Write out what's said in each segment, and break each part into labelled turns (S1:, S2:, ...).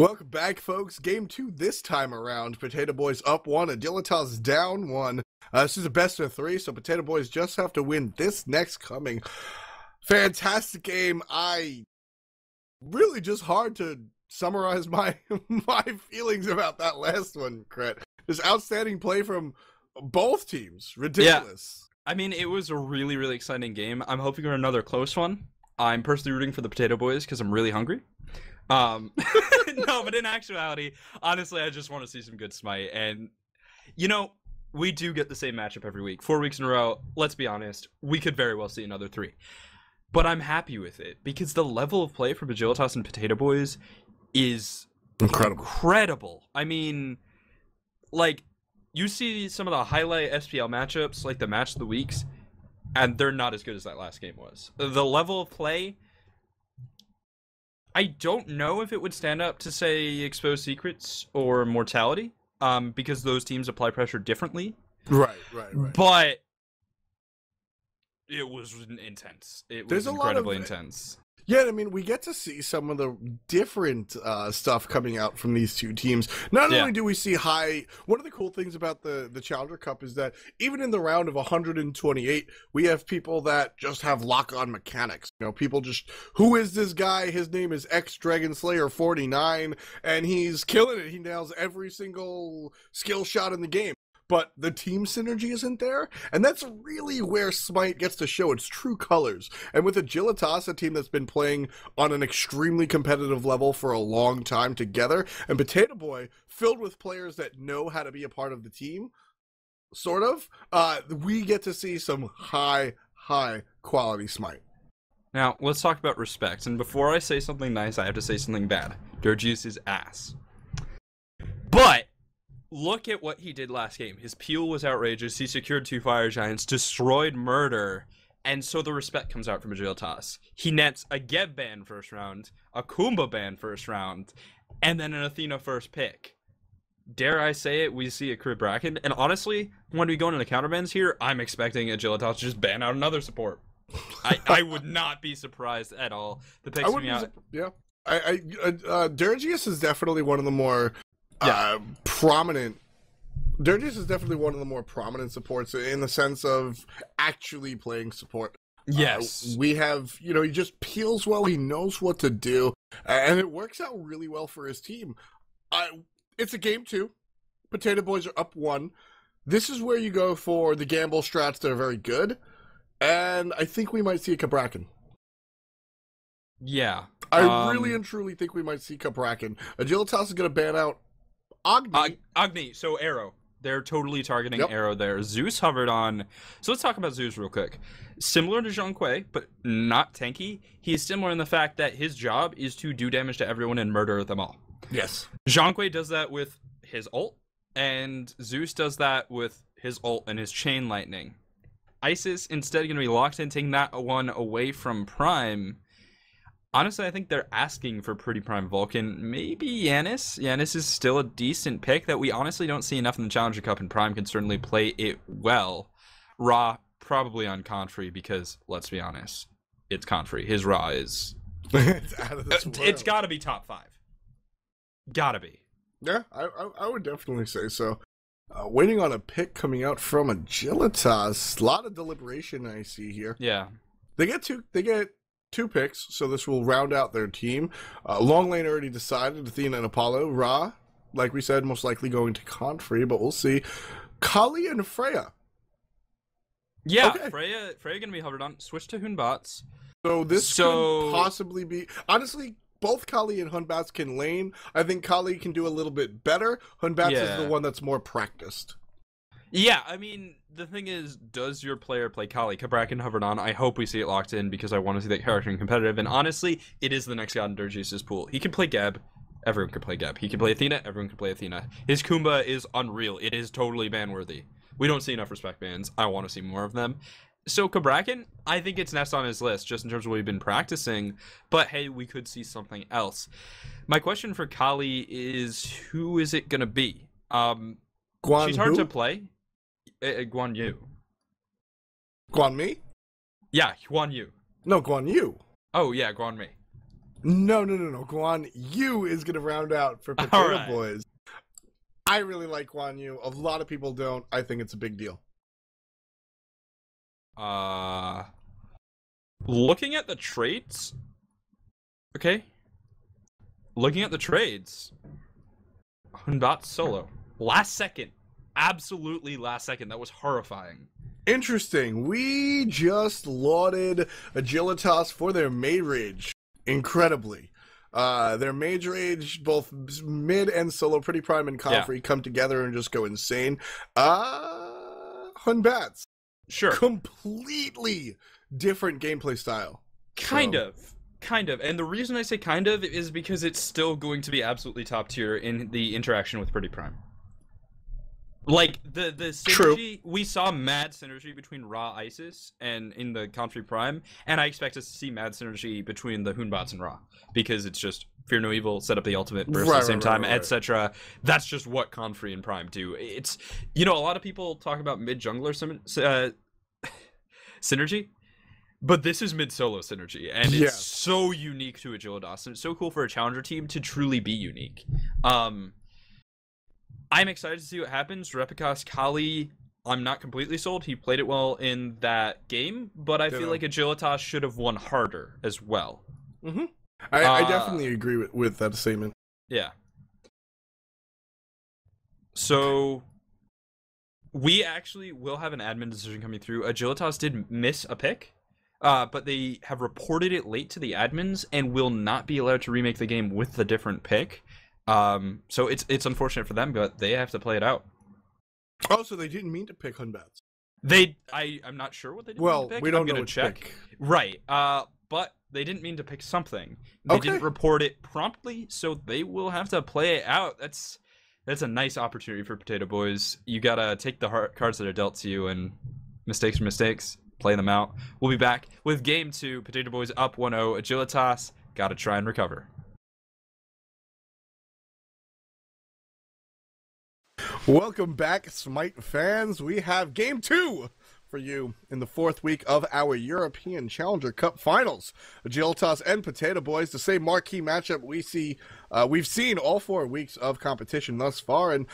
S1: Welcome back, folks. Game 2 this time around. Potato Boys up 1, Agilitas down 1. This is a best of 3, so Potato Boys just have to win this next coming. Fantastic game. Really just hard to summarize my feelings about that last one, Cret. Just outstanding play from both teams. Ridiculous.
S2: Yeah. I mean, it was a really, really exciting game. I'm hoping for another close one. I'm personally rooting for the Potato Boys because I'm really hungry. No, but in actuality, honestly, I just want to see some good Smite. And, you know, we do get the same matchup every week. 4 weeks in a row, let's be honest, we could very well see another 3. But I'm happy with it because the level of play from Agilitas and Potato Boys is incredible. I mean, like, you see some of the highlight SPL matchups, like the match of the weeks, and they're not as good as that last game was. The level of play, I don't know if it would stand up to, say, Exposed Secrets or Mortality, because those teams apply pressure differently.
S1: Right.
S2: But it was intense. It was incredibly intense.
S1: Yeah, I mean, we get to see some of the different stuff coming out from these two teams. Not only do we see one of the cool things about the Challenger Cup is that even in the round of 128, we have people that just have lock-on mechanics. You know, people just, who is this guy? His name is X Dragon Slayer 49, and he's killing it. He nails every single skill shot in the game. But the team synergy isn't there, and that's really where Smite gets to show its true colors. And with Agilitas, a team that's been playing on an extremely competitive level for a long time together, and Potato Boy, filled with players that know how to be a part of the team, sort of, we get to see some high quality Smite.
S2: Now, let's talk about respect. And before I say something nice, I have to say something bad. Dirgeus is ass. But look at what he did last game. His peel was outrageous. He secured 2 Fire Giants, destroyed Murder, and so the respect comes out from Agilitas. He nets a Geb ban first round, a Kumba ban first round, and then an Athena first pick. Dare I say it, we see a Crib Bracken. And honestly, when we go into the counterbans here, I'm expecting Agilitas to just ban out another support. I would not be surprised at all. The picks me out.
S1: Yeah. Dirgeus is definitely one of the more prominent. Dirgeus is definitely one of the more prominent supports in the sense of actually playing support.
S2: Yes.
S1: We have, you know, he just peels well, he knows what to do, and it works out really well for his team. It's a game 2. Potato Boys are up 1. This is where you go for the gamble strats that are very good, and I think we might see a Cabracken.
S2: Yeah.
S1: I really and truly think we might see Cabracken. Agilitas is going to ban out
S2: Agni, so Arrow. They're totally targeting Arrow there. Zeus hovered on. So let's talk about Zeus real quick. Similar to Zhang Kui, but not tanky. He's similar in the fact that his job is to do damage to everyone and murder them all.
S1: Yes.
S2: Zhang Kui does that with his ult, and Zeus does that with his ult and his chain lightning. Isis instead going to be locked in, taking that one away from Prime. Honestly, I think they're asking for pretty prime Vulcan. Maybe Yanis. Yanis is still a decent pick that we honestly don't see enough in the Challenger Cup, and Prime can certainly play it well. Ra, probably on Confrey, because, let's be honest, it's Confrey. His Ra is...
S1: it's out of this world.
S2: It's gotta be top 5. Gotta be.
S1: Yeah, I would definitely say so. Waiting on a pick coming out from Agilitas. A lot of deliberation I see here.
S2: Yeah.
S1: They get 2 picks, so this will round out their team. Long lane already decided, Athena and Apollo. Ra, like we said, most likely going to Confrey, but we'll see. Kali and Freya.
S2: Yeah, okay. Freya gonna be hovered on. Switch to Hunbats.
S1: So this could possibly be... Honestly, both Kali and Hunbats can lane. I think Kali can do a little bit better. Hunbats is the one that's more practiced. Yeah,
S2: I mean, the thing is, does your player play Kali? Cabracken hovered on. I hope we see it locked in because I want to see that character in competitive. And honestly, it is the next god in Dirgeus' pool. He can play Geb. Everyone can play Geb. He can play Athena. Everyone can play Athena. His Kumba is unreal. It is totally ban-worthy. We don't see enough respect bans. I want to see more of them. So Cabracken, I think it's next on his list just in terms of what we've been practicing. But hey, we could see something else. My question for Kali is, who is it going to be? She's hard to play. Guan Yu.
S1: Guan Mi?
S2: Yeah, Guan Yu.
S1: No, Guan Yu.
S2: Oh, yeah, Guan Mi.
S1: No. Guan Yu is going to round out for Potato Boys. I really like Guan Yu. A lot of people don't. I think it's a big deal.
S2: Looking at the traits. Okay. Looking at the trades. Hunbat solo. Last second. Absolutely last second. That was horrifying.
S1: Interesting. We just lauded Agilitas for their Mage Rage. Incredibly. Their Mage Rage, both mid and solo, Pretty Prime and Comfrey, come together and just go insane. Hunbats.
S2: Sure.
S1: Completely different gameplay style.
S2: Kind of. And the reason I say kind of is because it's still going to be absolutely top tier in the interaction with Pretty Prime. Like, the synergy,
S1: True.
S2: We saw mad synergy between Ra Isis and in the Comfrey Prime, and I expect us to see mad synergy between the Hunbots and Ra, because it's just fear no evil, set up the ultimate, burst at the same time, etc. That's just what Comfrey and Prime do. It's, a lot of people talk about mid-jungler synergy, but this is mid-solo synergy, and it's so unique to Agilitas, and it's so cool for a challenger team to truly be unique. I'm excited to see what happens. Repikas Kali, I'm not completely sold. He played it well in that game, but I feel like Agilitas should have won harder as well.
S1: Mm-hmm. I definitely agree with that statement.
S2: Yeah. So, we actually will have an admin decision coming through. Agilitas did miss a pick, but they have reported it late to the admins and will not be allowed to remake the game with the different pick. So it's unfortunate for them, but they have to play it out.
S1: Oh, so they didn't mean to pick Hunbats.
S2: I'm not sure what they didn't
S1: mean
S2: to pick.
S1: We don't
S2: I'm
S1: know
S2: gonna check.
S1: Pick.
S2: Right. But they didn't mean to pick something. They didn't report it promptly, so they will have to play it out. That's a nice opportunity for Potato Boys. You gotta take the cards that are dealt to you, and mistakes are mistakes. Play them out. We'll be back with Game 2. Potato Boys up 1-0. Agilitas gotta try and recover.
S1: Welcome back, Smite fans. We have Game 2 for you in the 4th week of our European Challenger Cup Finals. Agilitas and Potato Boys, the same marquee matchup we've seen all 4 weeks of competition thus far, and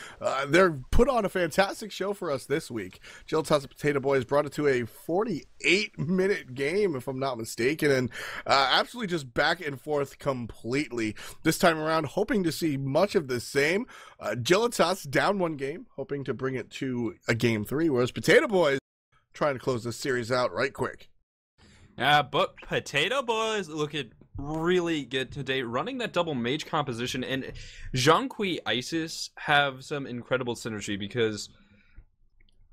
S1: they're put on a fantastic show for us this week. Agilitas and Potato Boys brought it to a 48-minute game, if I'm not mistaken, and absolutely just back and forth completely. This time around, hoping to see much of the same. Agilitas down 1 game, hoping to bring it to a Game 3, whereas Potato Boys trying to close this series out right quick.
S2: Yeah, but Potato Boys looking really good today, running that double mage composition, and Zhongqi Isis have some incredible synergy because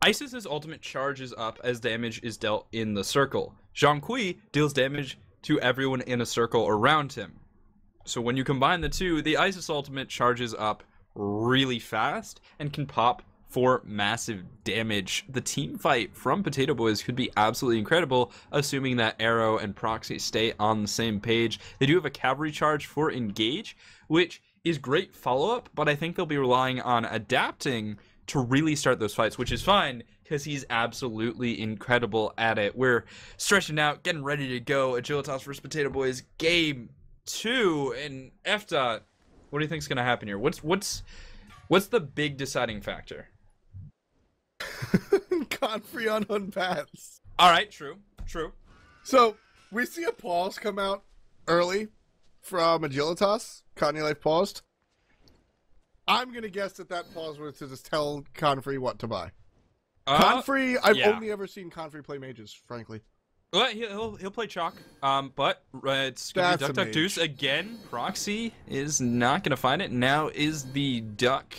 S2: Isis's ultimate charges up as damage is dealt in the circle. Zhongqi deals damage to everyone in a circle around him. So when you combine the two, the Isis ultimate charges up really fast and can pop for massive damage. The team fight from Potato Boys could be absolutely incredible, assuming that Arrow and Proxy stay on the same page. They do have a cavalry charge for engage, which is great follow-up, but I think they'll be relying on adapting to really start those fights, which is fine, because he's absolutely incredible at it. We're stretching out, getting ready to go. Agilitas versus Potato Boys, Game 2, and F-Dot, what do you think's going to happen here? What's the big deciding factor?
S1: Confrey on Hunbats.
S2: Alright, true.
S1: So, we see a pause come out early from Agilitas. Kanye Life paused. I'm going to guess that pause was to just tell Confrey what to buy. Confrey, I've only ever seen Confrey play mages, frankly.
S2: Well, he'll play Chalk, but it's going to be Duck Deuce again. Proxy is not going to find it. Now is the Duck...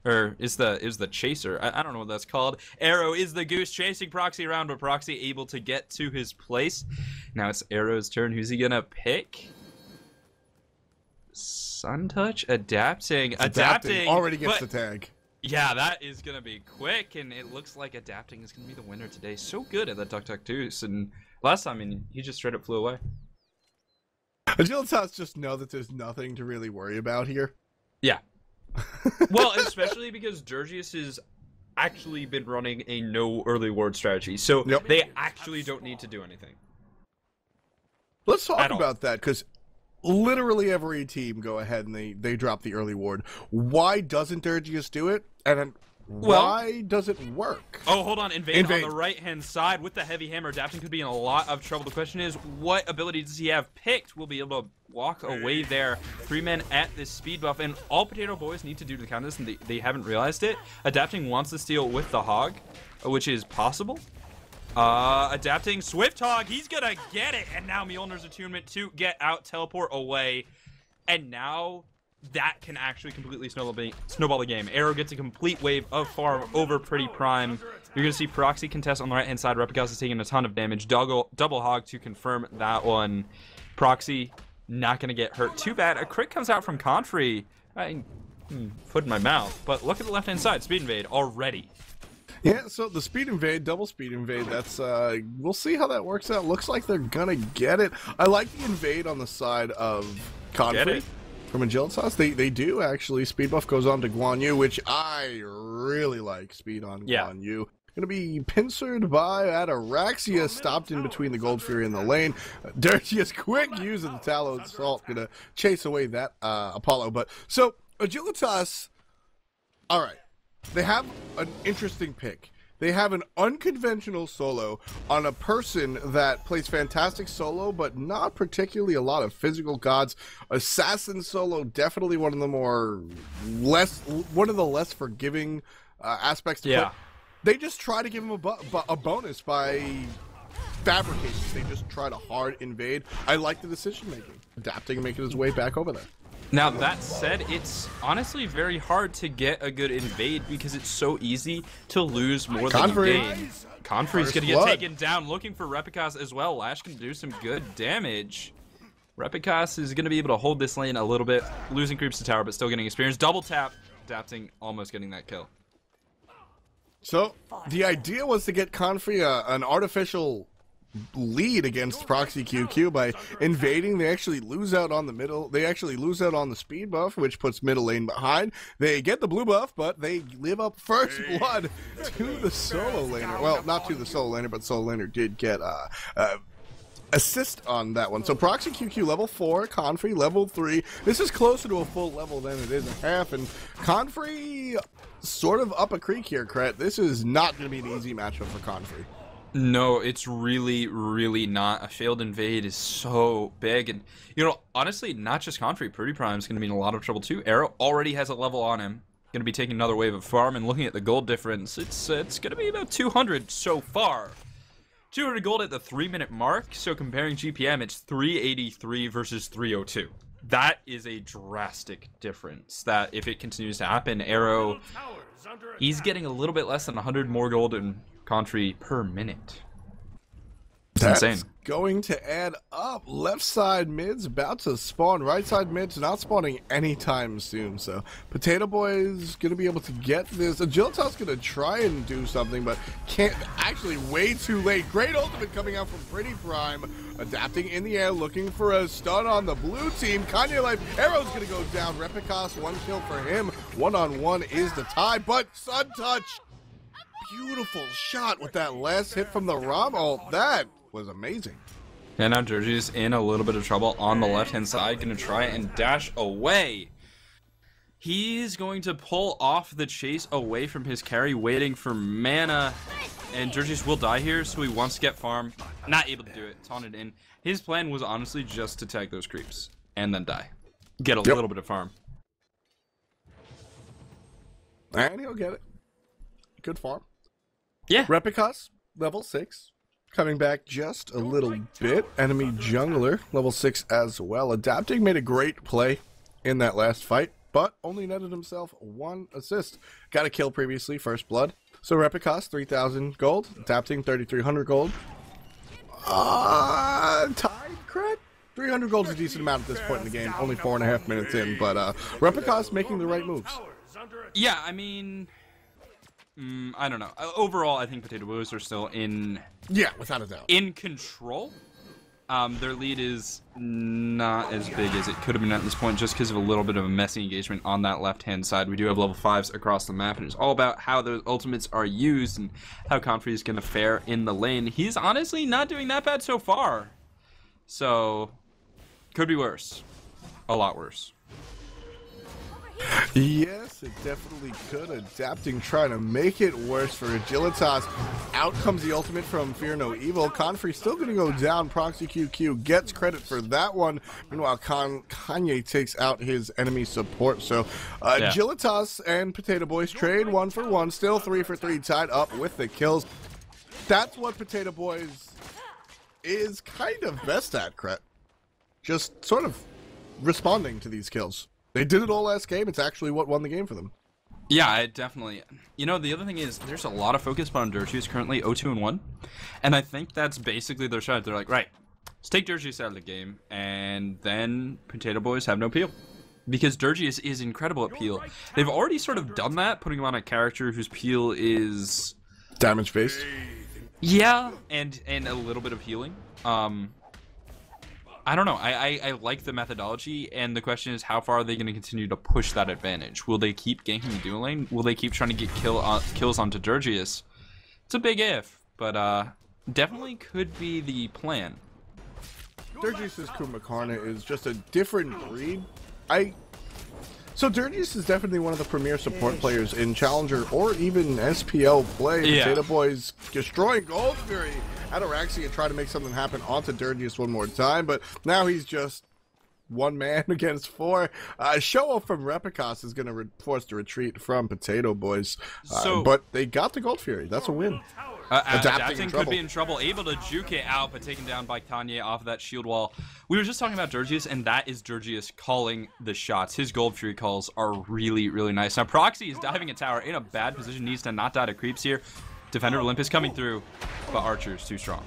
S2: Or is the chaser? I don't know what that's called. Arrow is the goose chasing Proxy around, but Proxy able to get to his place. Now it's Arrow's turn. Who's he gonna pick? Suntouch adapting.
S1: Already gets the tag.
S2: Yeah, that is gonna be quick, and it looks like adapting is gonna be the winner today. So good at the Duck Deuce, and last time he just straight up flew away.
S1: Agilitas just know that there's nothing to really worry about here.
S2: Yeah. Well, especially because Durgius has actually been running a no early ward strategy, so they actually don't need to do anything.
S1: Let's talk about that, because literally every team go ahead and they drop the early ward. Why doesn't Dirgius do it? And then why does it work?
S2: Oh, hold on. Invade on the right-hand side with the heavy hammer. Adapting could be in a lot of trouble. The question is, what ability does he have picked? Will be able to walk away there. 3 men at this speed buff, and all Potato Boys need to do to counter this, and they haven't realized it. Adapting wants to steal with the Hog, which is possible. Adapting Swift Hog, he's gonna get it, and now Mjolnir's attunement to get out, teleport away, and now that can actually completely snowball the game. Arrow gets a complete wave of farm over Pretty Prime. You're gonna see Proxy contest on the right hand side. Repicas is taking a ton of damage. Double Hog to confirm that one. Proxy not gonna get hurt too bad. A crit comes out from Confrey. Foot in my mouth, but look at the left hand side. Speed invade already.
S1: Yeah, so the speed invade, double speed invade, that's, we'll see how that works out. Looks like they're gonna get it. I like the invade on the side of Confrey from Agilitas. They do, actually. Speed buff goes on to Guan Yu, which I really like speed on Guan Yu. Gonna be pincered by Ataraxia, stopped in between the Gold Fury and the lane. Dirtiest quick use of the Tallow Salt, gonna chase away that Apollo. But, so, Agilitas, alright. They have an interesting pick. They have an unconventional solo on a person that plays fantastic solo, but not particularly a lot of physical gods. Assassin solo, definitely one of the less forgiving aspects to play. They just try to give him a bonus by fabricating. They just try to hard invade. I like the decision making, adapting and making his way back over there.
S2: Now, that said, it's honestly very hard to get a good invade because it's so easy to lose more than you gain. Confrey's going to get taken down, looking for Repicas as well. Lash can do some good damage. Repicas is going to be able to hold this lane a little bit, losing creeps to tower, but still getting experience. Double tap, adapting, almost getting that kill. So,
S1: the idea was to get Confrey an artificial lead against Proxy QQ by invading. They actually lose out on the middle. They actually lose out on the speed buff, which puts middle lane behind. They get the blue buff, but they live up first blood to the solo laner. Well, not to the solo laner, but solo laner did get assist on that one. So Proxy QQ level 4, Confrey level 3. This is closer to a full level than it is a half, and Confrey sort of up a creek here, Kret. This is not going to be an easy matchup for Confrey.
S2: No, it's really, really not. A failed invade is so big. And, you know, honestly, not just Confrey. Pretty Prime is going to be in a lot of trouble, too. Arrow already has a level on him. Going to be taking another wave of farm. And looking at the gold difference, it's going to be about 200 so far. 200 gold at the 3-minute mark. So comparing GPM, it's 383 versus 302. That is a drastic difference. That if it continues to happen, Arrow, he's getting a little bit less than 100 more gold and Confrey per minute. It's insane.
S1: Going to add up. Left side mid's about to spawn. Right side mid's not spawning anytime soon. So Potato Boy's going to be able to get this. Agilitas going to try and do something, but can't. Actually, way too late. Great ultimate coming out from Pretty Prime. Adapting in the air, looking for a stun on the blue team. Kanye Life Arrow's going to go down. Repicas, 1 kill for him. 1-on-1 is the tie, but Sun Touch. Beautiful shot with that last hit from the Rom ult. That was amazing.
S2: And now Dirgi's in a little bit of trouble on the left-hand side. Going to try and dash away. He's going to pull off the chase away from his carry, waiting for mana. And Dirgi's will die here, so he wants to get farm. Not able to do it. Taunted in. His plan was honestly just to tag those creeps and then die. Get a little bit of farm.
S1: And he'll get it. Good farm.
S2: Yeah.
S1: Repicas, level 6. Coming back just a little bit. Enemy jungler, level 6 as well. Adapting made a great play in that last fight, but only netted himself 1 assist. Got a kill previously, first blood. So Repicas, 3,000 gold. Adapting, 3,300 gold. Tied, Kret? 300 gold is a decent amount at this point in the game. Only 4.5 minutes in, but Repicas making the right moves.
S2: Yeah, I mean, I don't know. Overall, I think Potato Boys are still in...
S1: Yeah, without a doubt.
S2: In control. Their lead is not as big as it could have been at this point, just because of a little bit of a messy engagement on that left-hand side. We do have level 5s across the map, and it's all about how those ultimates are used and how Confrey is going to fare in the lane. He's honestly not doing that bad so far. So, could be worse. a lot worse.
S1: Yes, it definitely could. Adapting, trying to make it worse for Agilitas. Out comes the ultimate from Fear No Evil. Confrey still going to go down. Proxy QQ gets credit for that one. Meanwhile, Kanye takes out his enemy support. So Agilitas and Potato Boys trade 1 for 1. Still 3 for 3, tied up with the kills. That's what Potato Boys is kind of best at, Kret. Just sort of responding to these kills. They did it all last game. It's actually what won the game for them.
S2: Yeah, it definitely. You know, the other thing is there's a lot of focus on Dirgeus currently 0-2-1, and I think that's basically their shot. They're like, right, let's take Dirgeus out of the game, and then Potato Boys have no peel. Because Dirgeus is incredible at peel. They've already sort of done that, putting him on a character whose peel is...
S1: damage-based?
S2: Yeah, and a little bit of healing. I don't know. I like the methodology, and the question is, how far are they going to continue to push that advantage? Will they keep ganking the dual lane? Will they keep trying to get kills onto Dirgeus? It's a big if, but definitely could be the plan.
S1: Dirgeus' Kumakarna is just a different breed. So Dirgeus is definitely one of the premier support players in Challenger or even SPL play.
S2: Yeah.
S1: Potato Boys destroying Gold Fury. Ataraxia tried to make something happen onto Dirgeus one more time, but now he's just one man against 4. Show-off from Repicos is going to force the retreat from Potato Boys. But they got the Gold Fury. That's a win.
S2: Adapting could be in trouble. Able to juke it out, but taken down by Kanye off of that shield wall. We were just talking about Dirgeus, and that is Dirgeus calling the shots. His Gold Fury calls are really, really nice. Now, Proxy is diving a tower in a bad position. Needs to not die to creeps here. Defender Olympus coming through, but Archer's too strong.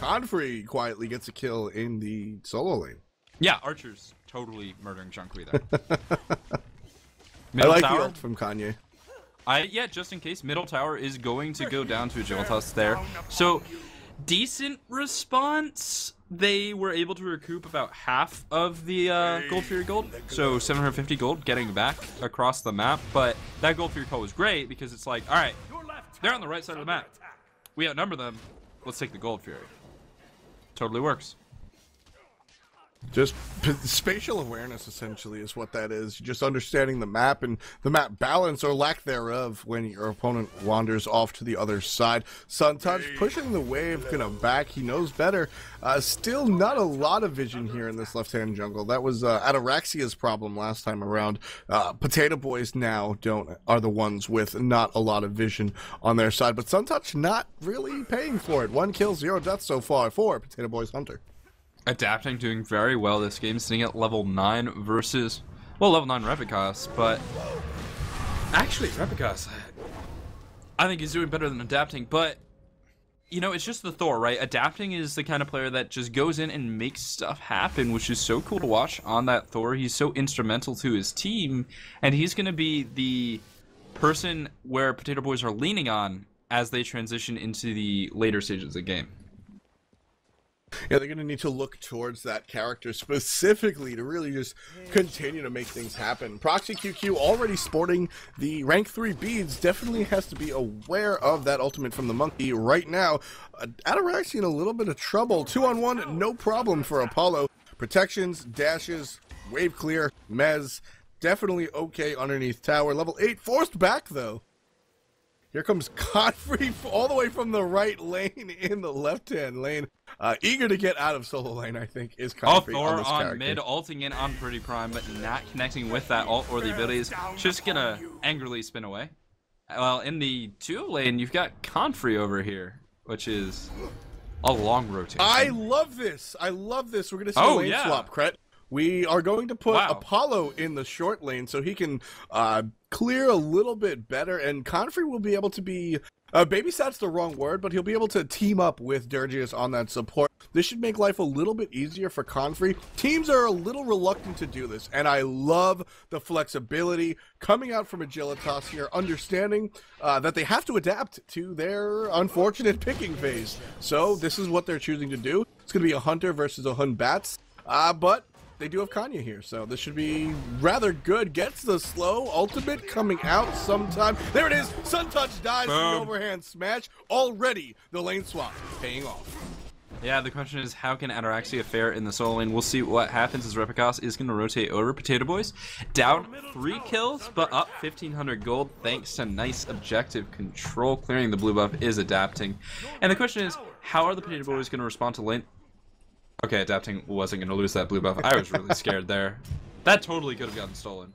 S1: Confrey quietly gets a kill in the solo lane.
S2: Yeah, Archer's totally murdering Junkui there.
S1: I like the ult from Kanye.
S2: Yeah, just in case, middle tower is going to go down to Agilitas there. So, decent response. They were able to recoup about half of the Gold Fury gold. So, 750 gold getting back across the map. But that Gold Fury call was great because it's like, alright, they're on the right side of the map. We outnumber them. Let's take the Gold Fury. Totally works.
S1: Just spatial awareness, essentially, is what that is. Just understanding the map and the map balance or lack thereof when your opponent wanders off to the other side. Suntouch pushing the wave, gonna back. He knows better. Still not a lot of vision here in this left-hand jungle. That was Ataraxia's problem last time around. Potato Boys now are the ones with not a lot of vision on their side. But Suntouch not really paying for it. 1 kill, 0 deaths so far for Potato Boys Hunter.
S2: Adapting doing very well this game, sitting at level 9 versus, well, level 9 Repicos, but actually Repicos, I think he's doing better than Adapting, but you know, it's just the Thor, right? Adapting is the kind of player that just goes in and makes stuff happen, which is so cool to watch on that Thor. He's so instrumental to his team, and he's going to be the person where Potato Boys are leaning on as they transition into the later stages of the game.
S1: Yeah, they're going to need to look towards that character specifically to really just continue to make things happen. Proxy QQ already sporting the rank 3 beads, definitely has to be aware of that ultimate from the monkey right now. Ataraxia in a little bit of trouble. 2-on-1, no problem for Apollo. Protections, dashes, wave clear, Mez, definitely okay underneath tower. Level 8, forced back though. Here comes Godfrey all the way from the right lane in the left-hand lane. Eager to get out of solo lane, I think, is Godfrey
S2: Thor
S1: on this
S2: on
S1: character.
S2: mid, ulting in on Pretty Prime, but not connecting with that ult or the abilities. Just gonna angrily spin away. Well, in the 2 lane, you've got Confrey over here, which is a long rotation.
S1: I love this. I love this. We're going to see a lane swap, Kret. We are going to put Apollo in the short lane so he can clear a little bit better, and Confrey will be able to be... babysat's the wrong word, but he'll be able to team up with Dirgeus on that support. This should make life a little bit easier for Confrey. Teams are a little reluctant to do this, and I love the flexibility coming out from Agilitas here, understanding that they have to adapt to their unfortunate picking phase. So this is what they're choosing to do. It's going to be a Hunter versus a Hun Bats, but they do have Kanye here, so this should be rather good. Gets the slow ultimate coming out sometime. There it is. Suntouch dies from the overhand smash. Already the lane swap paying off.
S2: Yeah, the question is, how can Ataraxia fare in the solo lane? We'll see what happens as Repicos is going to rotate over. Potato Boys down 3 kills, but up 1,500 gold thanks to nice objective control. Clearing the blue buff is adapting. And the question is, how are the Potato Boys going to respond to lane? Okay, adapting wasn't going to lose that blue buff. I was really scared there. That totally could have gotten stolen.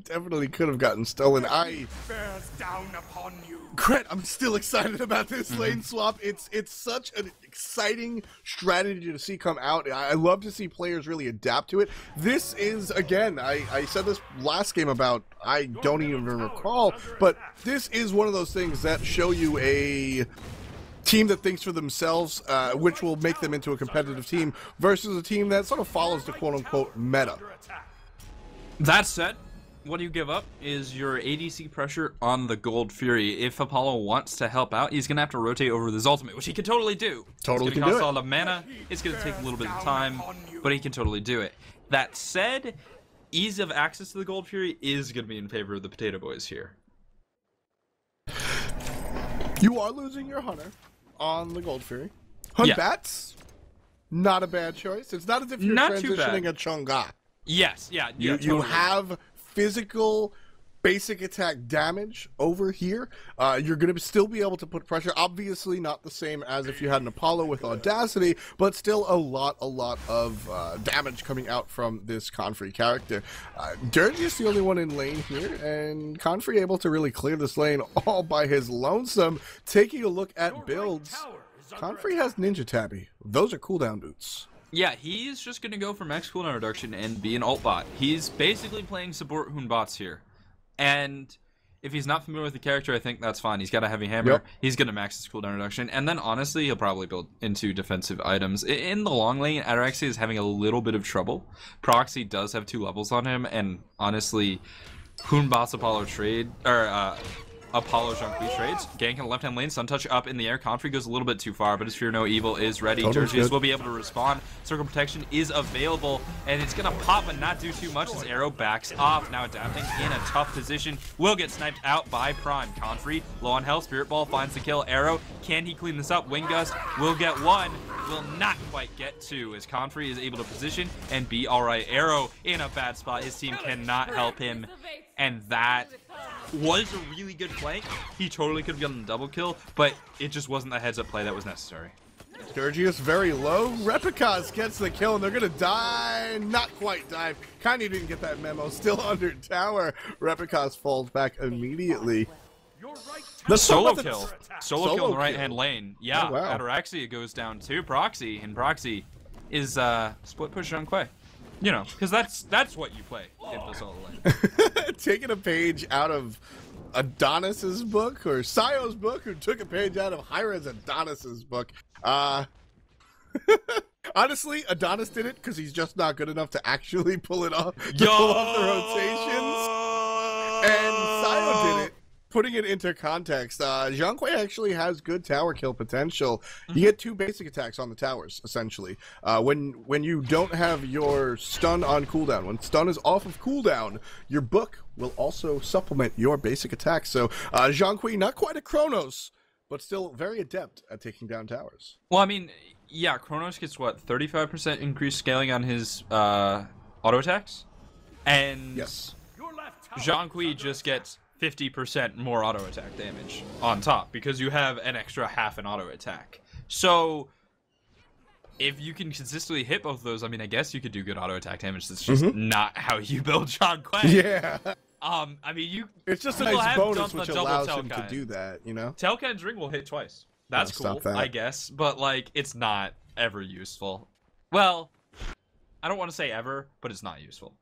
S1: Definitely could have gotten stolen.
S3: Bears down upon you.
S1: Cret, I'm still excited about this lane swap. It's such an exciting strategy to see come out. I love to see players really adapt to it. This is, again, I said this last game about, I don't even recall, but this is one of those things that show you a team that thinks for themselves, which will make them into a competitive team, versus a team that sort of follows the quote-unquote meta.
S2: That said, what you give up is your ADC pressure on the Gold Fury. If Apollo wants to help out, he's going to have to rotate over this ultimate, which he can totally do.
S1: Totally
S2: can
S1: do
S2: cost
S1: it.
S2: a lot of mana. It's going to take a little bit of time, but he can totally do it. That said, ease of access to the Gold Fury is going to be in favor of the Potato Boys here.
S1: You are losing your Hunter on the Gold Fury. Hunt Bats, not a bad choice. It's not as if you're transitioning a Chunga.
S2: Yes, yeah.
S1: You
S2: totally.
S1: have physical basic attack damage over here. You're going to still be able to put pressure. Obviously not the same as if you had an Apollo with Audacity, but still a lot of damage coming out from this Confrey character. Dirge is the only one in lane here, and Confrey able to really clear this lane all by his lonesome. Taking a look at builds, Confrey has Ninja Tabby. Those are cooldown boots.
S2: Yeah, he's just going to go for max cooldown reduction and be an alt bot. He's basically playing support Hoon bots here. And if he's not familiar with the character, I think that's fine. He's got a heavy hammer.
S1: Yep.
S2: He's going to max his cooldown reduction. And then, honestly, he'll probably build into defensive items. In the long lane, Ataraxia is having a little bit of trouble. Proxy does have 2 levels on him. And, honestly, Hoon bots Apollo trade, or, Apollo Zhonghui trades. Gank in the left-hand lane, Sun Touch up in the air. Confrey goes a little bit too far, but his Fear No Evil is ready. Dirgius will be able to respond. Circle Protection is available, and it's going to pop and not do too much as Arrow backs off. Now adapting in a tough position. Will get sniped out by Prime. Confrey, low on health. Spirit Ball finds the kill. Arrow, can he clean this up? Wind Gust will get 1. Will not quite get 2 as Confrey is able to position and be alright. Arrow in a bad spot. His team cannot help him, and that was a really good flank. He totally could have gotten a double kill, but it just wasn't the heads-up play that was necessary.
S1: Dirgius very low. Repicos gets the kill, and they're going to die. Not quite die. Kind of didn't get that memo. Still under tower. Repicos falls back immediately.
S2: Solo kill. Solo kill in the right-hand
S1: kill.
S2: lane. Yeah,
S1: Oh, wow.
S2: Ataraxia goes down to Proxy, and Proxy is split push on Quay. You know, because that's what you play in the solo lane.
S1: Taking a page out of Adonis's book, or Sayo's book, who took a page out of hi-rez Adonis's book. Honestly, Adonis did it because he's just not good enough to actually pull it off, pull off the rotations. And Sayo did it, putting it into context. Zhang Kui actually has good tower kill potential. You get 2 basic attacks on the towers, essentially. When you don't have your stun on cooldown, when stun is off of cooldown, your book will also supplement your basic attacks. So Zhang Kui, not quite a Chronos, but still very adept at taking down towers.
S2: Well, I mean, yeah, Chronos gets, what, 35% increased scaling on his auto attacks? And
S1: Yes.
S2: Zhang Kui just gets 50% more auto attack damage on top because you have an extra half an auto attack. So if you can consistently hit both of those, I mean, I guess you could do good auto attack damage. That's just not how you build Zhang Kui.
S1: Yeah.
S2: I mean,
S1: It's just a
S2: people
S1: nice
S2: have
S1: bonus
S2: done
S1: which
S2: the double
S1: allows him to
S2: Telkai.
S1: do that, you know?
S2: Telken's ring will hit twice. That's
S1: stop
S2: cool,
S1: that.
S2: I guess, but like it's not ever useful. Well, I don't want to say ever, but it's not useful.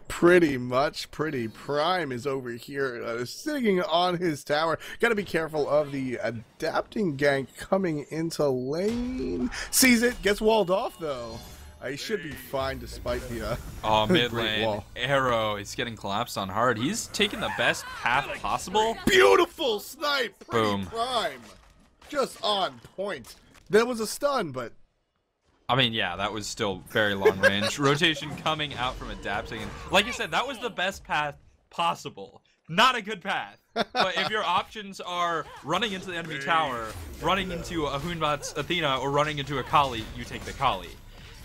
S1: Pretty much. Pretty Prime is over here sitting on his tower. Gotta be careful of the adapting gank coming into lane. Sees it, gets walled off though. He should be fine despite the
S2: Mid
S1: great
S2: lane
S1: wall.
S2: Arrow is getting collapsed on hard. He's taking the best path possible.
S1: Beautiful snipe. Pretty
S2: Boom.
S1: Prime. Just on point. There was a stun, but
S2: I mean, yeah, that was still very long range. Rotation coming out from adapting. And like you said, that was the best path possible. Not a good path. But if your options are running into the enemy tower, running into a Hunbat's Athena, or running into a Kali, you take the Kali.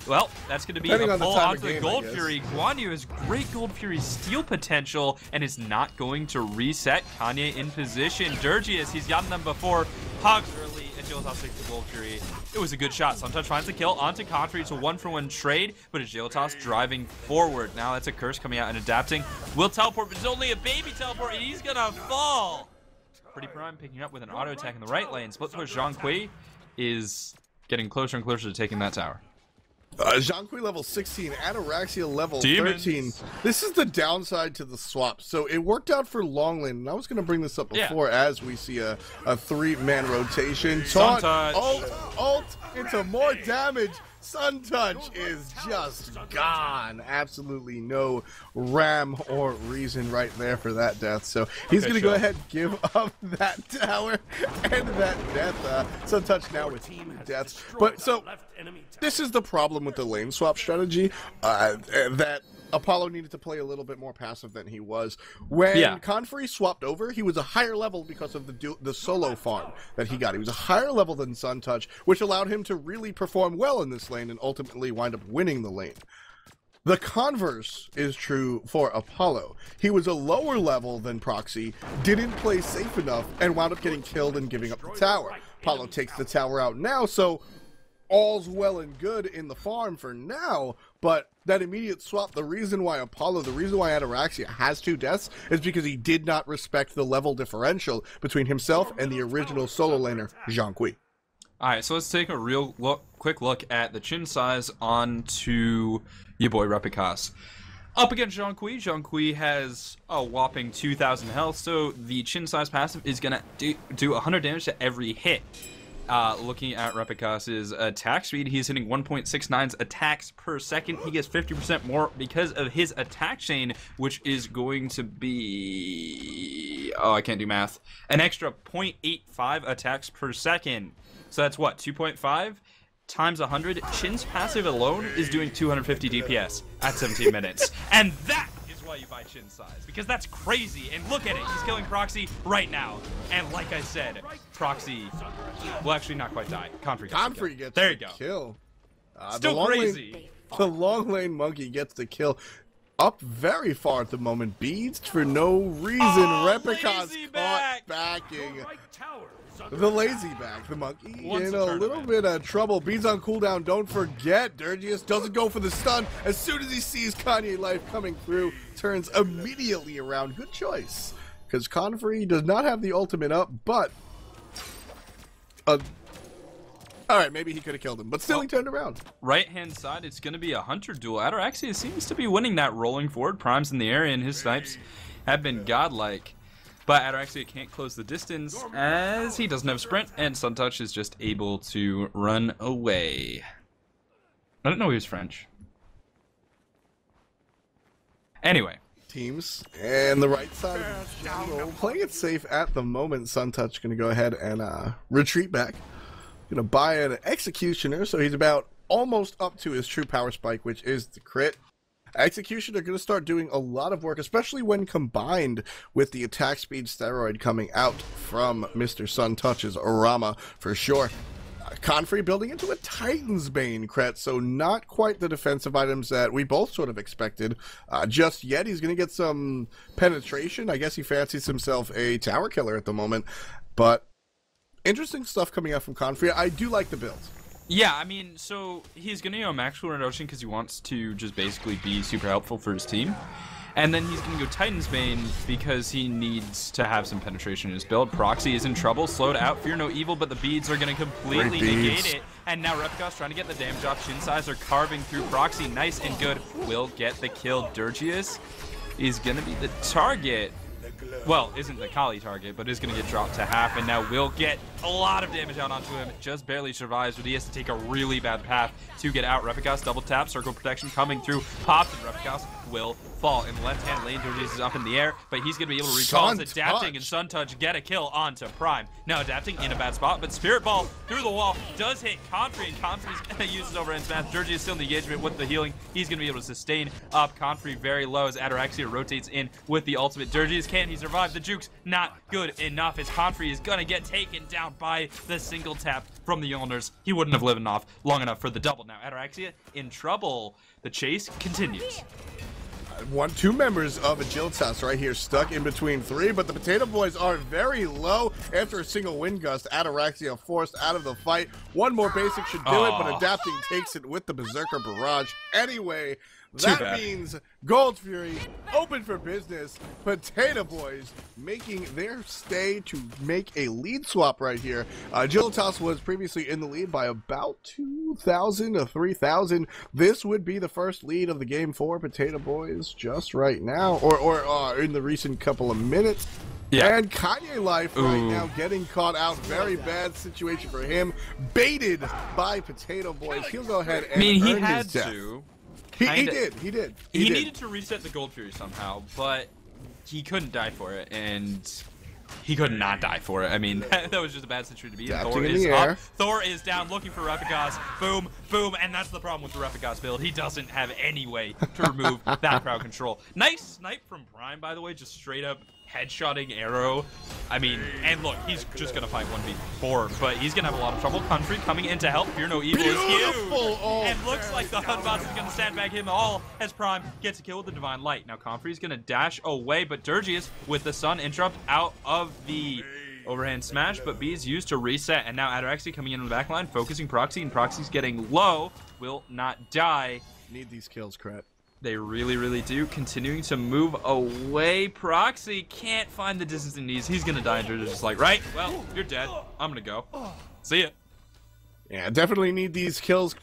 S2: Well, that's going to be a pull onto the Gold Fury. Guan Yu has great Gold Fury steal potential and is not going to reset Kanye in position. Durgius, he's gotten them before. Hogs early. Agilitas takes the Gold Fury. It was a good shot. Suntouch finds the kill onto Confrey. It's a 1-for-1 trade, but Agilitas driving forward. Now that's a curse coming out and adapting. Will teleport, but it's only a baby teleport, and he's gonna fall. Pretty Prime picking up with an auto attack in the right lane. Split push Zhang Kui is getting closer and closer to taking that tower.
S1: Zhang Kui level 16, Ataraxia level 13. This is the downside to the swap. So it worked out for long lane, and I was going to bring this up before as we see a 3-man rotation. Taunt, ult into more damage. Sun Touch is just gone. Absolutely no ram or reason right there for that death. So he's going to go ahead and give up that tower and that death. Sun Touch now with 2 deaths. But so this is the problem with the lane swap strategy, that Apollo needed to play a little bit more passive than he was. When Confrey swapped over, he was a higher level because of the solo farm that he got. He was a higher level than Sun Touch, which allowed him to really perform well in this lane and ultimately wind up winning the lane. The converse is true for Apollo. He was a lower level than Proxy, didn't play safe enough, and wound up getting killed and giving up the tower. Apollo takes the tower out now, so all's well and good in the farm for now, but that immediate swap, the reason why Ataraxia has 2 deaths is because he did not respect the level differential between himself and the original solo laner, Zhang Kui.
S2: Alright, so let's take a quick look at the chin size onto your boy Repikas. Up against Zhang Kui. Zhang Kui has a whopping 2,000 health, so the chin size passive is going to do 100 damage to every hit. Looking at Repikas's attack speed, he's hitting 1.69 attacks per second. He gets 50% more because of his attack chain, which is going to be... oh, I can't do math. An extra 0.85 attacks per second. So that's what, 2.5 times 100? Shin's passive alone is doing 250 DPS at 17 minutes. And that is why you buy Shin size, because that's crazy. And look at it, he's killing Proxy right now. And like I said, Proxy will actually not quite die. Confrey
S1: gets
S2: there you go.
S1: Kill.
S2: Still crazy.
S1: The long lane monkey gets the kill. Up very far at the moment. Beads for no reason. Repikas caught backing. The lazy back, the monkey in a little bit of trouble. Beads on cooldown, don't forget. Durgius doesn't go for the stun. As soon as he sees Kanye Life coming through, turns immediately around. Good choice, because Confrey does not have the ultimate up, but... alright, maybe he could have killed him, but still he turned around.
S2: Right-hand side, it's going to be a Hunter duel. Ataraxia seems to be winning that rolling forward. Prime's in the area, and his snipes have been godlike. But Ataraxia can't close the distance as he doesn't have sprint, and Suntouch is just able to run away. I didn't know he was French. Anyway.
S1: Teams, and the right side playing it safe at the moment. Suntouch going to go ahead and retreat back. Going to buy an Executioner, so he's about almost up to his true power spike, which is the crit. Executioner going to start doing a lot of work, especially when combined with the attack speed steroid coming out from Mr. Suntouch's Orama for sure. Confrey building into a Titan's Bane crit, so not quite the defensive items that we both sort of expected just yet. He's going to get some penetration. I guess he fancies himself a tower killer at the moment, but interesting stuff coming out from Confrey. I do like the build.
S2: Yeah, I mean, so he's going to go Maxwell Reduction because he wants to just basically be super helpful for his team. And then he's going to go Titan's Bane because he needs to have some penetration in his build. Proxy is in trouble, slowed out, fear no evil, but the beads are going to completely negate it. And now Repikas trying to get the damage off. Shin size are carving through Proxy. Nice and good. Will get the kill. Durgius is going to be the target. Well, isn't the Kali target, but is going to get dropped to half. And now will get a lot of damage out onto him. Just barely survives, but he has to take a really bad path to get out. Repikas double tap, circle protection coming through. Popped, and Repikas will fall. In the left-hand lane, Dirges is up in the air, but he's going to be able to recall his adapting and Sun Touch, get a kill onto Prime. Now adapting in a bad spot, but Spirit Ball through the wall does hit Confrey, and Confrey's going to use his overhand smash. Dirges is still in the engagement with the healing. He's going to be able to sustain up. Confrey very low as Ataraxia rotates in with the ultimate. Dirges, can he survive? The juke's not good enough as Confrey is going to get taken down by the single tap from the owners. He wouldn't have lived off long enough for the double. Now Ataraxia in trouble. The chase continues.
S1: Two members of Agilitas right here stuck in between three, but the Potato Boys are very low after a single wind gust. Ataraxia forced out of the fight. One more basic should do it, but adapting takes it with the Berserker Barrage. Anyway, that means Gold Fury open for business. Potato Boys making their stay to make a lead swap right here. Agilitas was previously in the lead by about 2,000 to 3,000. This would be the first lead of the game for Potato Boys just right now, or in the recent couple of minutes. Yeah. And Kanye Life right now getting caught out. Very bad situation for him. Baited by Potato Boys. He'll go ahead and
S2: he
S1: earn
S2: had
S1: his death.
S2: to.
S1: He did.
S2: He needed to reset the Gold Fury somehow, but he couldn't die for it, and he could not die for it. I mean, that was just a bad situation to be in. Thor is up. Thor is down, looking for Repikas. Boom, boom, and that's the problem with the Repikas build. He doesn't have any way to remove that crowd control. Nice snipe from Prime, by the way, just straight up headshotting arrow. I mean, and look, he's just gonna fight 1v4, but he's gonna have a lot of trouble. Country coming in to help. Fear No Evil is huge. And looks like the Hunbots is gonna sandbag him all as Prime gets a kill with the Divine Light. Now Comfrey's gonna dash away, but Dirges with the Sun interrupt out of the overhand smash, but B is used to reset, and now Ataraxia coming in on the back line, focusing Proxy, and Proxy's getting low, will not die.
S1: Need these kills, Krat.
S2: They really, really do. Continuing to move away. Proxy can't find the distance he needs. He's gonna die, and Dirges is just like, right, well, you're dead. I'm gonna go. See ya.
S1: Yeah, definitely need these kills.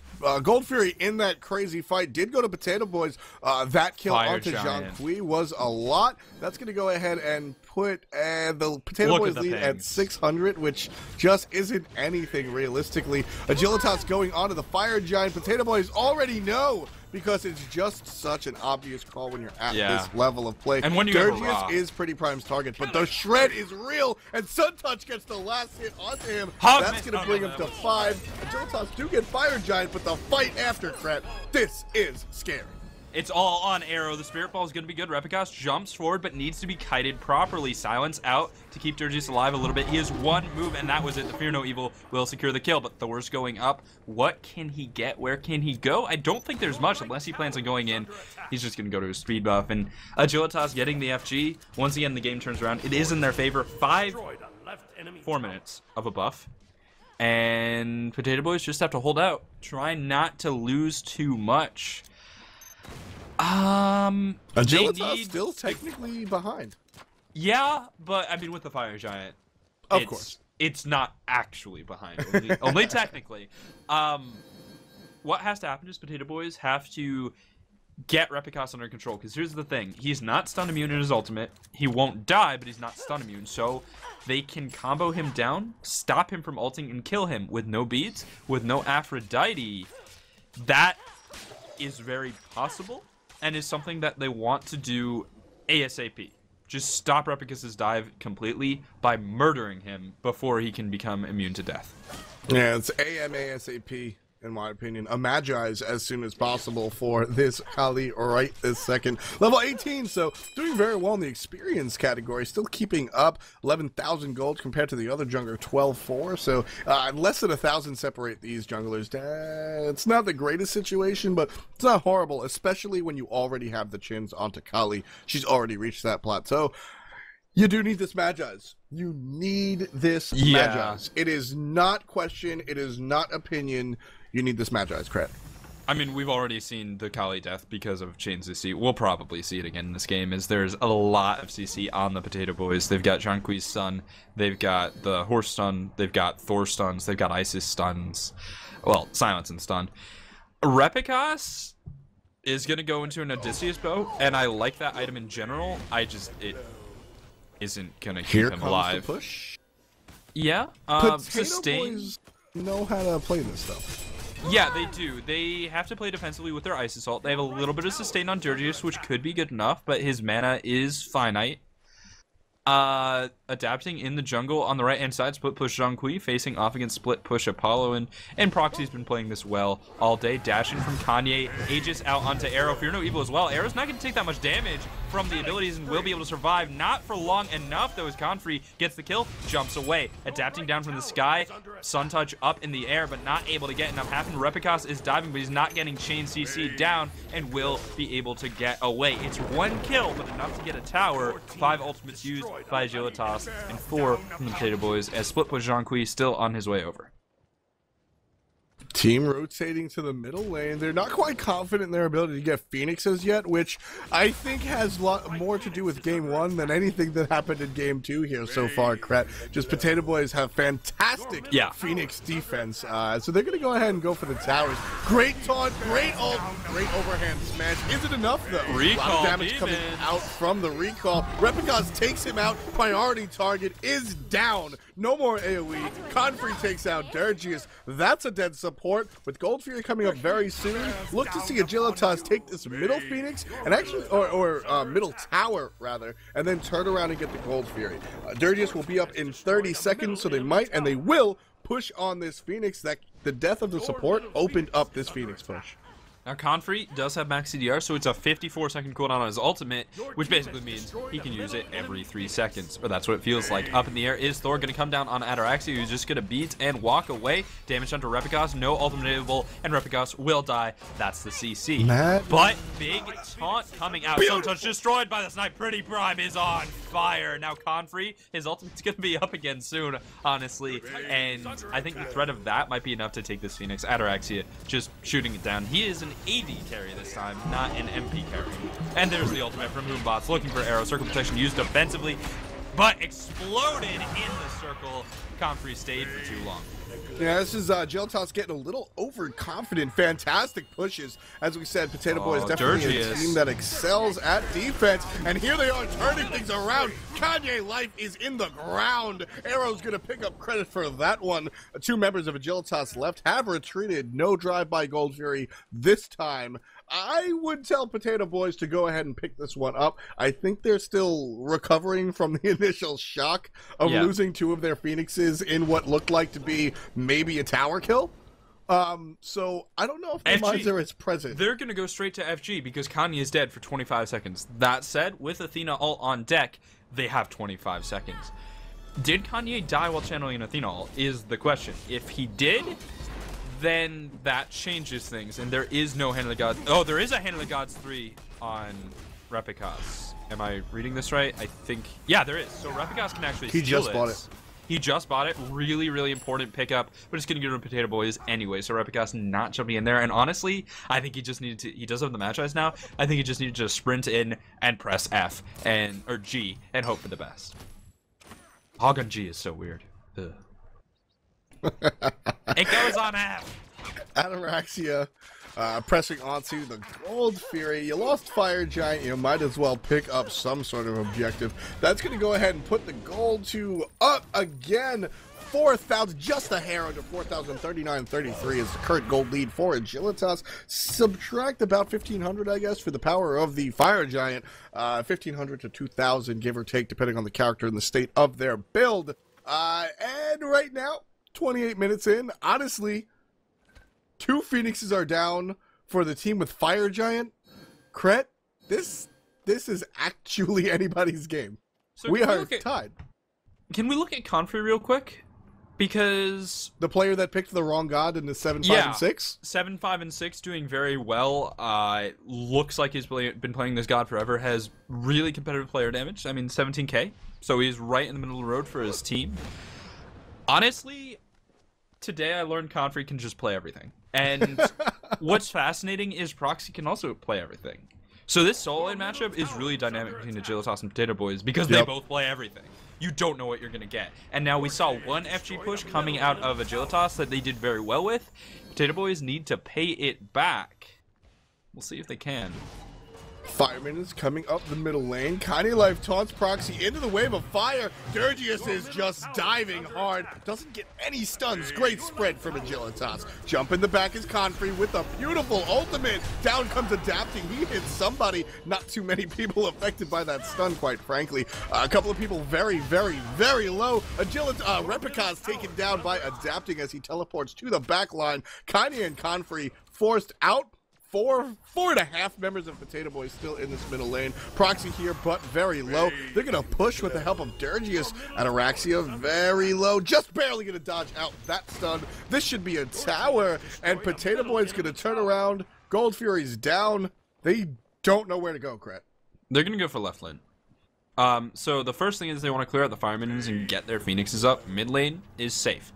S1: Gold Fury in that crazy fight did go to Potato Boys. That kill onto Jean-Qui was a lot. That's going to go ahead and put the Potato Boys lead at 600, which just isn't anything realistically. Agilitas going onto the Fire Giant. Potato Boys already know, because it's just such an obvious call when you're at this level of play.
S2: And when you
S1: Dirges is Pretty Prime's target, but the shred is real, and Sun Touch gets the last hit onto him. That's going to bring him to 5. Agilitas do get Fire Giant, but the fight after, Krat, this is scary.
S2: It's all on arrow. The Spirit Ball is going to be good. Repikas jumps forward, but needs to be kited properly. Silence out to keep Dirges alive a little bit. He has one move, and that was it. The Fear No Evil will secure the kill, but Thor's going up. What can he get? Where can he go? I don't think there's much, unless he plans on going in. He's just going to go to his speed buff. And Agilitas getting the FG. Once again, the game turns around. It is in their favor. 4 minutes of a buff. And Potato Boys just have to hold out. Try not to lose too much.
S1: Agilitas still technically behind.
S2: Yeah, but I mean, with the Fire Giant,
S1: of course,
S2: it's not actually behind. Only technically. What has to happen is Potato Boys have to get Repikas under control. Because here's the thing: he's not stun immune in his ultimate. He won't die, but he's not stun immune. So they can combo him down, stop him from ulting, and kill him with no beads, with no Aphrodite. That is very possible, and is something that they want to do ASAP. Just stop Repikas' dive completely by murdering him before he can become immune to death.
S1: Yeah, it's ASAP, in my opinion. A Magi's as soon as possible for this Kali right this second. Level 18, so doing very well in the experience category. Still keeping up 11,000 gold compared to the other jungler, 12,400. So less than 1,000 separate these junglers. It's not the greatest situation, but it's not horrible, especially when you already have the chins onto Kali. She's already reached that plateau. You do need this Magi's. You need this Magi's. It is not question. It is not opinion. You need this Magi's, Krat.
S2: I mean, we've already seen the Kali death because of Chains CC. We'll probably see it again in this game, as there's a lot of CC on the Potato Boys. They've got Jean-Qui's stun, they've got the Horse stun, they've got Thor stuns, they've got Isis stuns. Well, Silence and stun. Repikas is going to go into an Odysseus bow, and I like that item in general. It isn't going to keep him alive.
S1: Push.
S2: Yeah.
S1: Potato
S2: Sustain.
S1: Boys know how to play this though.
S2: Yeah, they do. They have to play defensively with their Ice Assault. They have a little bit of sustain on Dirgius, which could be good enough, but his mana is finite. Adapting in the jungle on the right-hand side, split push Zhonghui, facing off against split push Apollo, and Proxy's been playing this well all day. Dashing from Kanye, Aegis out onto Arrow. Fear no evil as well. Arrow's not going to take that much damage from the abilities and will be able to survive. Not for long enough, though, as Confrey gets the kill, jumps away. Adapting down from the sky, Sun Touch up in the air, but not able to get enough happen. Repicos is diving, but he's not getting Chain CC down and will be able to get away. It's 1 kill, but enough to get a tower. 5 ultimates used by Agilitas, and 4 from the Potato Boys, as split push Zhonghui still on his way over.
S1: Team rotating to the middle lane. They're not quite confident in their ability to get Phoenixes yet, which I think has a lot more to do with Game 1 than anything that happened in Game 2 here so far, Kret. Just Potato Boys have fantastic Phoenix defense, so they're going to go ahead and go for the towers. Great taunt, great ult, great overhand smash. Is it enough, though?
S2: Recall,
S1: a lot of damage coming out from the recall. Repicos takes him out. Priority target is down. No more AoE. Confrey takes out Dirgius. That's a dead support. With Gold Fury coming up very soon, look to see Agilitas take this middle Phoenix and actually, or middle tower rather, and then turn around and get the Gold Fury. Dirgius will be up in 30 seconds, so they might and they will push on this Phoenix. That the death of the support opened up this Phoenix push.
S2: Now, Confrey does have max CDR, so it's a 54-second cooldown on his ultimate, which basically means he can use it every 3 seconds, or that's what it feels like. Up in the air is Thor, going to come down on Ataraxia, who's just going to beat and walk away. Damage done to Repicos, no ultimatable, and Repicos will die. That's the CC. But big taunt coming out. Sun Touch destroyed by the snipe. Pretty Prime is on fire. Now, Confrey, his ultimate's going to be up again soon, honestly, and I think the threat of that might be enough to take this Phoenix. Ataraxia just shooting it down. He is an AD carry this time, not an MP carry. And there's the ultimate from Moonbots, looking for arrow. Circle protection used defensively, but exploded in the circle. Confrey stayed for too long.
S1: Yeah, this is Agilitas getting a little overconfident. Fantastic pushes. As we said, Potato Boy is definitely a team that excels at defense. And here they are turning things around. Kanye life is in the ground. Arrow's going to pick up credit for that one. 2 members of Agilitas left have retreated. No drive-by Gold Fury this time. I would tell Potato Boys to go ahead and pick this one up. I think they're still recovering from the initial shock of losing 2 of their Phoenixes in what looked like to be maybe a tower kill. So I don't know if the minds are as present.
S2: They're going to go straight to FG because Kanye is dead for 25 seconds. That said, with Athena ult on deck, they have 25 seconds. Did Kanye die while channeling an Athena ult is the question. If he did, then that changes things, and there is no Hand of the Gods. Oh, there is a Hand of the Gods 3 on Repicos. Am I reading this right? I think, yeah, there is. So Repicos can actually steal
S1: He just bought it.
S2: He just bought it. Really, really important pickup, but it's going to get rid of Potato Boys anyway, so Repicos not jumping in there. And honestly, I think he just needed to, he does have the match eyes now, I think he just needed to sprint in and press F, or G, and hope for the best. Hog on G is so weird. Ugh. It goes on F.
S1: Ataraxia pressing onto the Gold Fury. You lost Fire Giant. You might as well pick up some sort of objective. That's going to go ahead and put the gold to up again. 4,000, just a hair under 4,039.33 is the current gold lead for Agilitas. Subtract about 1,500, I guess, for the power of the Fire Giant. 1,500 to 2,000, give or take, depending on the character and the state of their build. And right now, 28 minutes in, honestly, 2 Phoenixes are down for the team with Fire Giant. Kret, this is actually anybody's game. So we are tied.
S2: Can we look at Confrey real quick? Because
S1: the player that picked the wrong god in the 7, 5, and 6?
S2: 7, 5, and 6 doing very well. Looks like he's been playing this god forever. Has really competitive player damage. I mean, 17k. So he's right in the middle of the road for his team. Honestly, today I learned Confrey can just play everything. And what's fascinating is Proxy can also play everything. So this solo lane matchup is really dynamic between Agilitas and Potato Boys because they both play everything. You don't know what you're going to get. And now we saw one FG push coming out of Agilitas that they did very well with. Potato Boys need to pay it back. We'll see if they can.
S1: Fireman is coming up the middle lane. Kanye Life taunts Proxy into the wave of fire. Dirgius is just diving hard. Doesn't get any stuns. Great spread from Agilitas. Jump in the back is Confrey with a beautiful ultimate. Down comes Adapting. He hits somebody. Not too many people affected by that stun, quite frankly. A couple of people very, very, very low. Replica is taken down by Adapting as he teleports to the back line. Kanye and Confrey forced out. Four and a half members of Potato Boys still in this middle lane. Proxy here, but very low. They're going to push with the help of Dirgius. Ataraxia, very low. Just barely going to dodge out that stun. This should be a tower, and Potato Boys going to turn around. Gold Fury's down. They don't know where to go, Kret.
S2: They're going to go for left lane. So the first thing is they want to clear out the fire minions and get their phoenixes up. Mid lane is safe.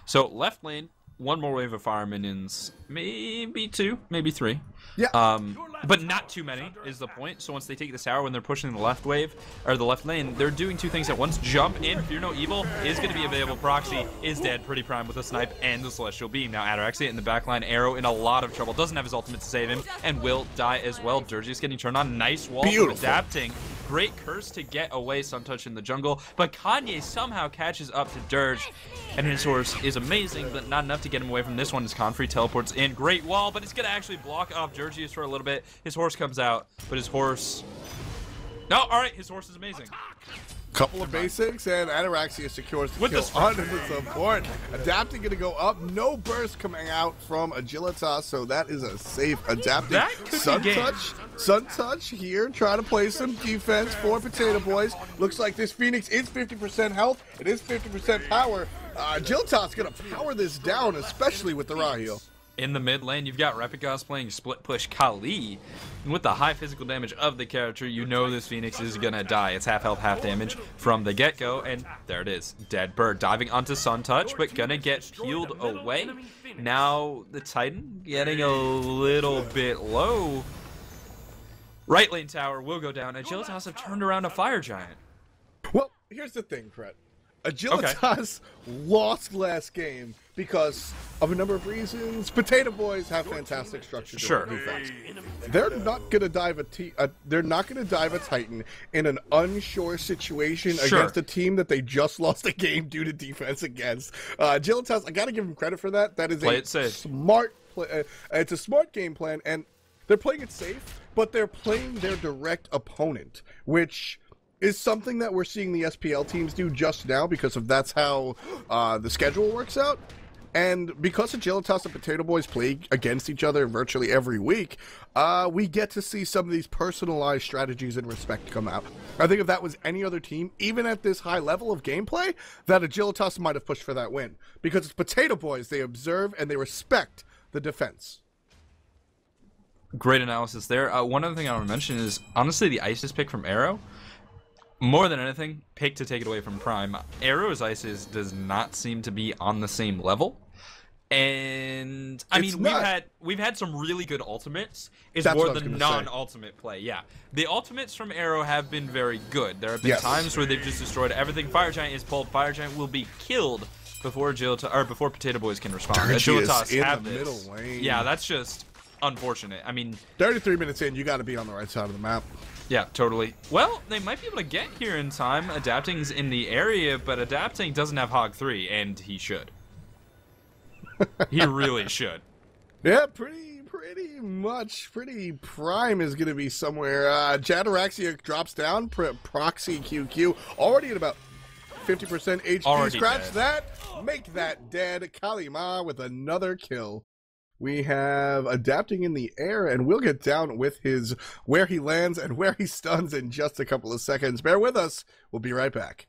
S2: So left lane, one more wave of fire minions, maybe two, maybe three.
S1: Yeah.
S2: But not too many is the point. So once they take this tower, when they're pushing the left wave, or the left lane, they're doing two things at once. Jump in, Fear No Evil is going to be available. Proxy is dead, pretty prime with a snipe and the Celestial Beam. Now Ataraxia in the backline, Arrow in a lot of trouble. Doesn't have his ultimate to save him, and will die as well. Dirgius getting turned on. Nice wall from Adapting. Great curse to get away Suntouch in the jungle, but Kanye somehow catches up to Dirge, and his horse is amazing, but not enough to get him away from this one as Confrey teleports in. Great wall, but it's going to actually block off Dirgius for a little bit. His horse comes out, but his horse... No, alright, his horse is amazing.
S1: Couple of basics, and Ataraxia secures the kill under the support. Adapting going to go up. No burst coming out from Agilitas, so that is a safe Adapting. Suntouch here, trying to play some defense for Potato Boys. Looks like this Phoenix is 50% health. It is 50% power. Agilitas going to power this down, especially with the Raw heal.
S2: In the mid lane, you've got Repicos playing split push Kali. And with the high physical damage of the character, you know this Phoenix is gonna die. It's half health, half damage from the get-go, and there it is. Dead bird diving onto Suntouch, but gonna get peeled away. Now the Titan getting a little bit low. Right lane tower will go down. Agilitas have turned around a Fire Giant.
S1: Well, here's the thing, Kret. Agilitas lost last game because of a number of reasons. Potato Boys have fantastic structure defense. They're not going to dive a Titan in an unsure situation against a team that they just lost a game due to defense against. Agilitas, I got to give them credit for that. That is smart play. It's a smart game plan, and they're playing it safe, but they're playing their direct opponent, which is something that we're seeing the SPL teams do just now because that's how the schedule works out. And because Agilitas and Potato Boys play against each other virtually every week, we get to see some of these personalized strategies and respect come out. I think if that was any other team, even at this high level of gameplay, that Agilitas might have pushed for that win. Because it's Potato Boys, they observe and they respect the defense.
S2: Great analysis there. One other thing I want to mention is, honestly, the Isis pick from Arrow, more than anything, pick to take it away from Prime. Arrow's Isis does not seem to be on the same level. And I mean, we've had some really good ultimates. It's more the non-ultimate play. Yeah, the ultimates from Arrow have been very good. There have been times where they've just destroyed everything. Fire Giant is pulled. Fire Giant will be killed before before Potato Boys can respond. Agilitas have this. Middle lane. Yeah, that's just unfortunate. I mean,
S1: 33 minutes in, you got to be on the right side of the map.
S2: Yeah, totally. Well, they might be able to get here in time. Adapting's in the area, but Adapting doesn't have Hog 3, and he should. He really should.
S1: Yeah, pretty much. Pretty prime is going to be somewhere. Jadaraxia drops down. Proxy QQ already at about 50% HP.
S2: Already
S1: Scratch
S2: dead.
S1: that. Make that dead. Kalima with another kill. We have Adapting in the air, and we'll get down with his where he lands and where he stuns in just a couple of seconds. Bear with us. We'll be right back.